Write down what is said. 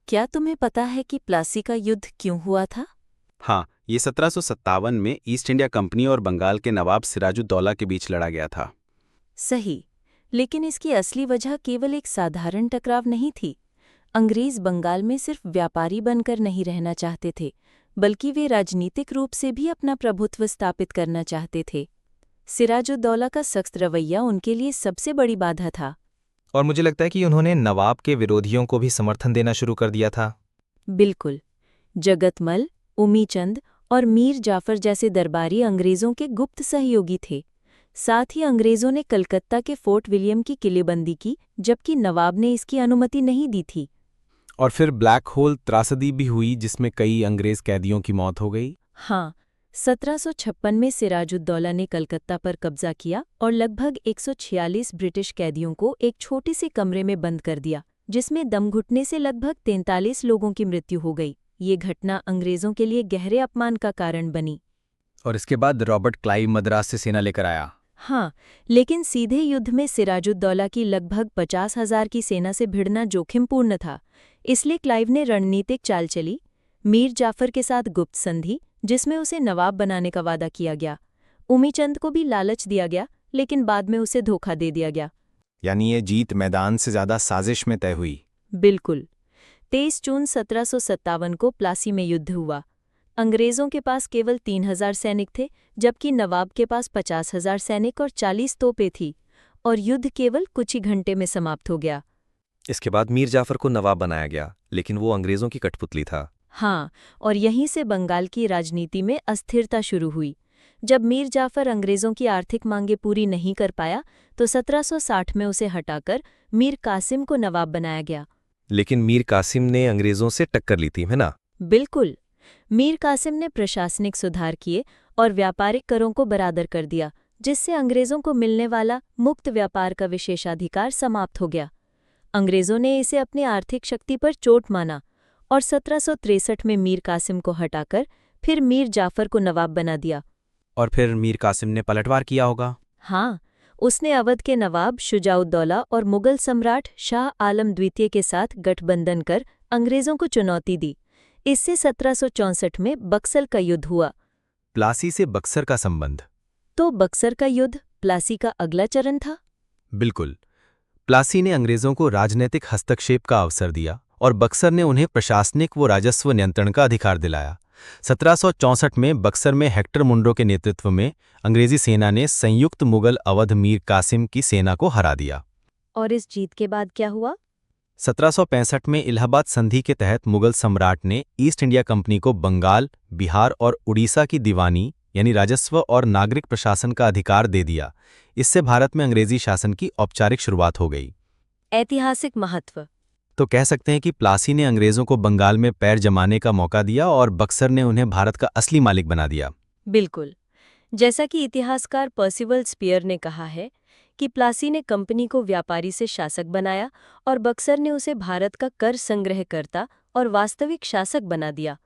क्या तुम्हें पता है कि प्लासी का युद्ध क्यों हुआ था? हाँ, ये 1757 में ईस्ट इंडिया कंपनी और बंगाल के नवाब सिराजुद्दौला के बीच लड़ा गया था। सही। लेकिन इसकी असली वजह केवल एक साधारण टकराव नहीं थी। अंग्रेज बंगाल में सिर्फ व्यापारी बनकर नहीं रहना चाहते थे, बल्कि वे राजनीतिक रूप से भी अपना प्रभुत्व स्थापित करना चाहते थे। सिराजुद्दौला का सख्त रवैया उनके लिए सबसे बड़ी बाधा था। और मुझे लगता है कि उन्होंने नवाब के विरोधियों को भी समर्थन देना शुरू कर दिया था। बिल्कुल। जगतमल, उमीचंद और मीर जाफर जैसे दरबारी अंग्रेजों के गुप्त सहयोगी थे। साथ ही अंग्रेजों ने कलकत्ता के फोर्ट विलियम की किलेबंदी की, जबकि नवाब ने इसकी अनुमति नहीं दी थी। और फिर ब्लैक होल त्रासदी भी हुई जिसमें कई अंग्रेज कैदियों की मौत हो गई। हाँ, 1756 में सिराजुद्दौला ने कलकत्ता पर कब्जा किया और लगभग 146 ब्रिटिश कैदियों को एक छोटे से कमरे में बंद कर दिया, जिसमें दम घुटने से लगभग 43 लोगों की मृत्यु हो गई। ये घटना अंग्रेजों के लिए गहरे अपमान का कारण बनी। और इसके बाद रॉबर्ट क्लाइव मद्रास से सेना लेकर आया। हाँ, लेकिन सीधे युद्ध में सिराजुद्दौला की लगभग 50,000 की सेना से भिड़ना जोखिमपूर्ण था। इसलिए क्लाइव ने रणनीतिक चाल चली। मीर जाफर के साथ गुप्त संधि, जिसमें उसे नवाब बनाने का वादा किया गया। उमीचंद को भी लालच दिया गया, लेकिन बाद में उसे धोखा दे दिया गया। यानी ये जीत मैदान से ज्यादा साजिश में तय हुई। बिल्कुल। 23 जून 1757 को प्लासी में युद्ध हुआ। अंग्रेजों के पास केवल 3,000 सैनिक थे, जबकि नवाब के पास 50,000 सैनिक और 40 तोपें थीं, और युद्ध केवल कुछ ही घंटे में समाप्त हो गया। इसके बाद मीर जाफर को नवाब बनाया गया, लेकिन वो अंग्रेजों की कठपुतली था। हाँ, और यहीं से बंगाल की राजनीति में अस्थिरता शुरू हुई। जब मीर जाफर अंग्रेजों की आर्थिक मांगें पूरी नहीं कर पाया, तो 1760 में उसे हटाकर मीर कासिम को नवाब बनाया गया। लेकिन मीर कासिम ने अंग्रेजों से टक्कर ली थी, है ना? बिल्कुल। मीर कासिम ने प्रशासनिक सुधार किए और व्यापारिक करों को बराबर कर दिया, जिससे अंग्रेजों को मिलने वाला मुक्त व्यापार का विशेषाधिकार समाप्त हो गया। अंग्रेजों ने इसे अपनी आर्थिक शक्ति पर चोट माना और 1763 में मीर कासिम को हटाकर फिर मीर जाफर को नवाब बना दिया। और फिर मीर कासिम ने पलटवार किया होगा। हाँ, उसने अवध के नवाब शुजाउद्दौला और मुगल सम्राट शाह आलम द्वितीय के साथ गठबंधन कर अंग्रेजों को चुनौती दी। इससे 1764 में बक्सर का युद्ध हुआ। प्लासी से बक्सर का संबंध। तो बक्सर का युद्ध प्लासी का अगला चरण था। बिल्कुल। प्लासी ने अंग्रेजों को राजनीतिक हस्तक्षेप का अवसर दिया और बक्सर ने उन्हें प्रशासनिक व राजस्व नियंत्रण का अधिकार दिलाया। 1764 में बक्सर में हेक्टर मुंडो के नेतृत्व में अंग्रेजी सेना ने संयुक्त मुगल अवध मीर कासिम की सेना को हरा दिया। और इस जीत के बाद क्या हुआ? 1765 में इलाहाबाद संधि के तहत मुगल सम्राट ने ईस्ट इंडिया कंपनी को बंगाल, बिहार और उड़ीसा की दीवानी यानी राजस्व और नागरिक प्रशासन का अधिकार दे दिया। इससे भारत में अंग्रेजी शासन की औपचारिक शुरुआत हो गई। ऐतिहासिक महत्व। तो कह सकते हैं कि प्लासी ने अंग्रेजों को बंगाल में पैर जमाने का मौका दिया और बक्सर ने उन्हें भारत का असली मालिक बना दिया। बिल्कुल। जैसा कि इतिहासकार पर्सिवल स्पीयर ने कहा है कि प्लासी ने कंपनी को व्यापारी से शासक बनाया और बक्सर ने उसे भारत का कर संग्रहकर्ता और वास्तविक शासक बना दिया।